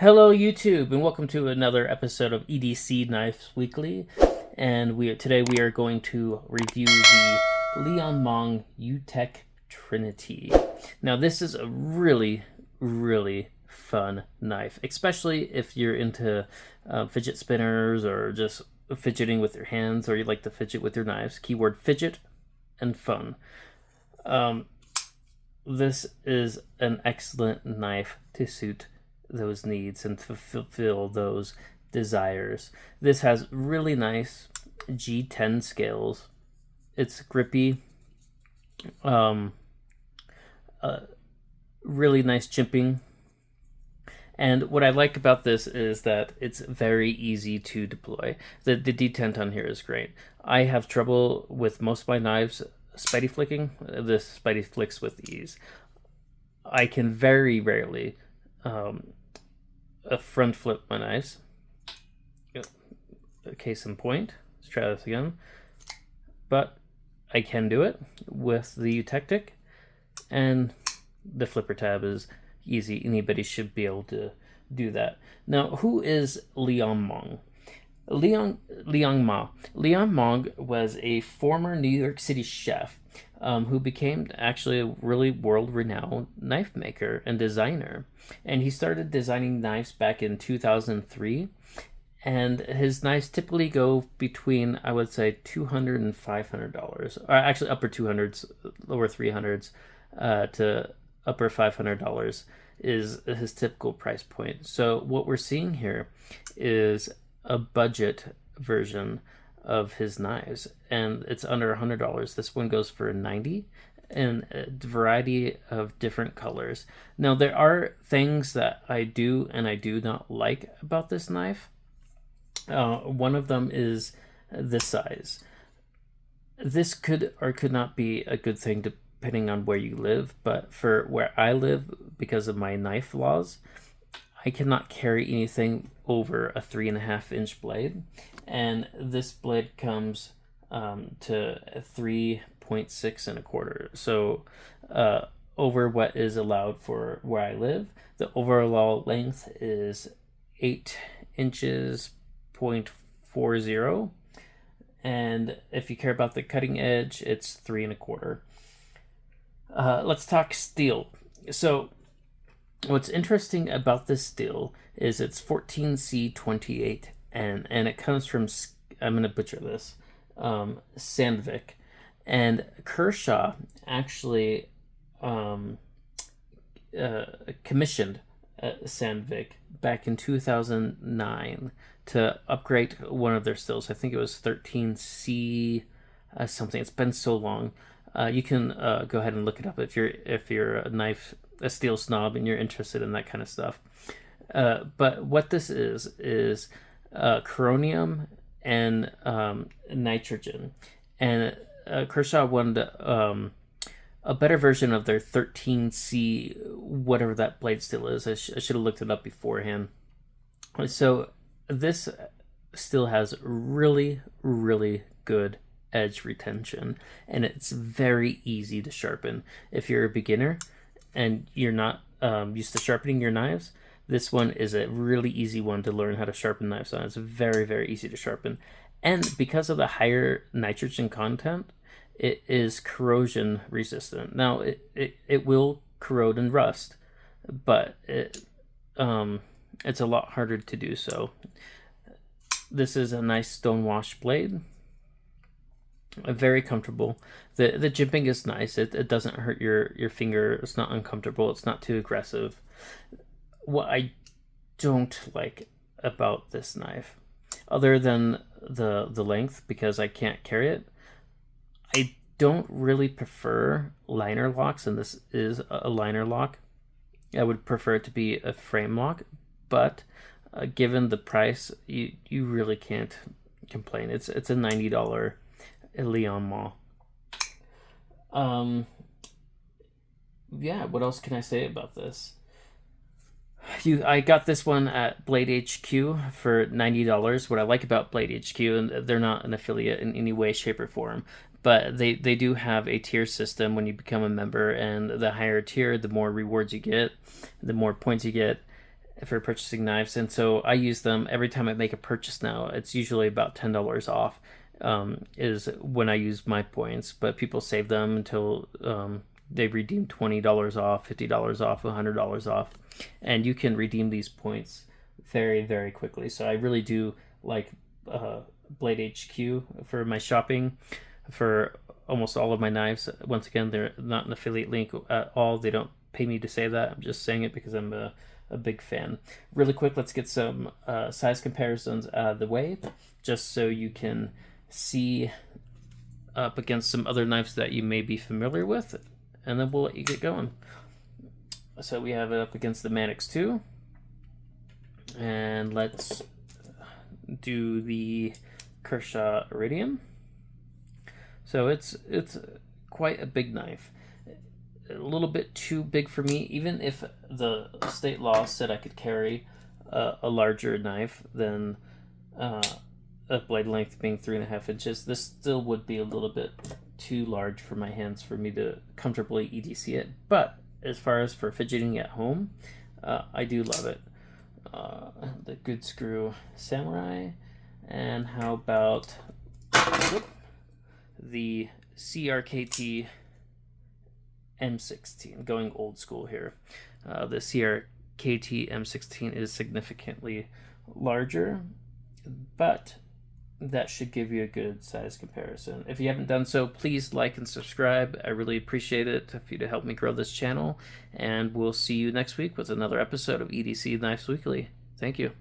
Hello YouTube and welcome to another episode of EDC Knives Weekly. And today we are going to review the Liong Mah U-Tech Trinity. Now this is a really fun knife, especially if you're into fidget spinners or just fidgeting with your hands, or you like to fidget with your knives. Keyword fidget and fun. This is an excellent knife to suit those needs and to fulfill those desires. This has really nice G10 scales. It's grippy, really nice chimping. And what I like about this is that it's very easy to deploy. The detent on here is great. I have trouble with most of my knives spidey flicking. This spidey flicks with ease. I can very rarely front flip my knives. Case in point, let's try this again. But I can do it with the U-Tech, and the flipper tab is easy. Anybody should be able to do that. Now, who is Liong Mah? Liong Mah. Liong Mah was a former New York City chef who became actually a really world-renowned knife maker and designer. And he started designing knives back in 2003. And his knives typically go between, I would say, $200 and $500. Or actually upper 200s, lower 300s to upper $500 is his typical price point. So what we're seeing here is a budget version of his knives, and it's under $100. This one goes for $90, and a variety of different colors. Now there are things that I do and I do not like about this knife. One of them is this size. This could or could not be a good thing depending on where you live, but for where I live, because of my knife laws, I cannot carry anything over a 3.5-inch blade, and this blade comes to 3.6 and a quarter. So over what is allowed for where I live. The overall length is 8 inches 0.40, and if you care about the cutting edge, it's 3.25. Let's talk steel. So what's interesting about this steel is it's 14C28, and it comes from, I'm going to butcher this, Sandvik. And Kershaw actually commissioned Sandvik back in 2009 to upgrade one of their steels. I think it was 13C something. It's been so long. You can go ahead and look it up if you're a steel snob and you're interested in that kind of stuff. But what this is chromium and nitrogen, and Kershaw wanted a better version of their 13C, whatever that blade steel is. I should have looked it up beforehand. So this still has really good edge retention, and it's very easy to sharpen. If you're a beginner and you're not used to sharpening your knives, this one is a really easy one to learn how to sharpen knives on. It's very easy to sharpen, and because of the higher nitrogen content, it is corrosion resistant. Now it will corrode and rust, but it's a lot harder to do so. This is a nice stonewash blade. Very comfortable. The jimping is nice. It doesn't hurt your finger. It's not uncomfortable. It's not too aggressive. What I don't like about this knife, other than the length, because I can't carry it, I don't really prefer liner locks, and this is a liner lock. I would prefer it to be a frame lock, but given the price, you really can't complain. It's a $90 Liong Mah. Yeah, what else can I say about this? I got this one at Blade HQ for $90. What I like about Blade HQ, and they're not an affiliate in any way, shape, or form, but they do have a tier system when you become a member, and the higher tier, the more rewards you get, the more points you get, for purchasing knives, and so I use them every time I make a purchase now. It's usually about $10 off, is when I use my points, but people save them until they've redeemed $20 off, $50 off, $100 off, and you can redeem these points very, very quickly. So I really do like Blade HQ for my shopping for almost all of my knives. Once again, they're not an affiliate link at all. They don't pay me to say that. I'm just saying it because I'm a big fan. Really quick, let's get some size comparisons out of the way, just so you can see up against some other knives that you may be familiar with, and then we'll let you get going. So we have it up against the Manix 2, and let's do the Kershaw Iridium. So it's quite a big knife, a little bit too big for me. Even if the state law said I could carry a larger knife than a blade length being 3.5 inches, this still would be a little bit too large for my hands for me to comfortably EDC it. But as far as for fidgeting at home, I do love it. The Good Screw Samurai, and how about the CRKT M16, going old school here. The CRKT M16 is significantly larger, but that should give you a good size comparison. If you haven't done so, please like and subscribe. I really appreciate it for you to help me grow this channel, and we'll see you next week with another episode of EDC Knives Weekly. Thank you.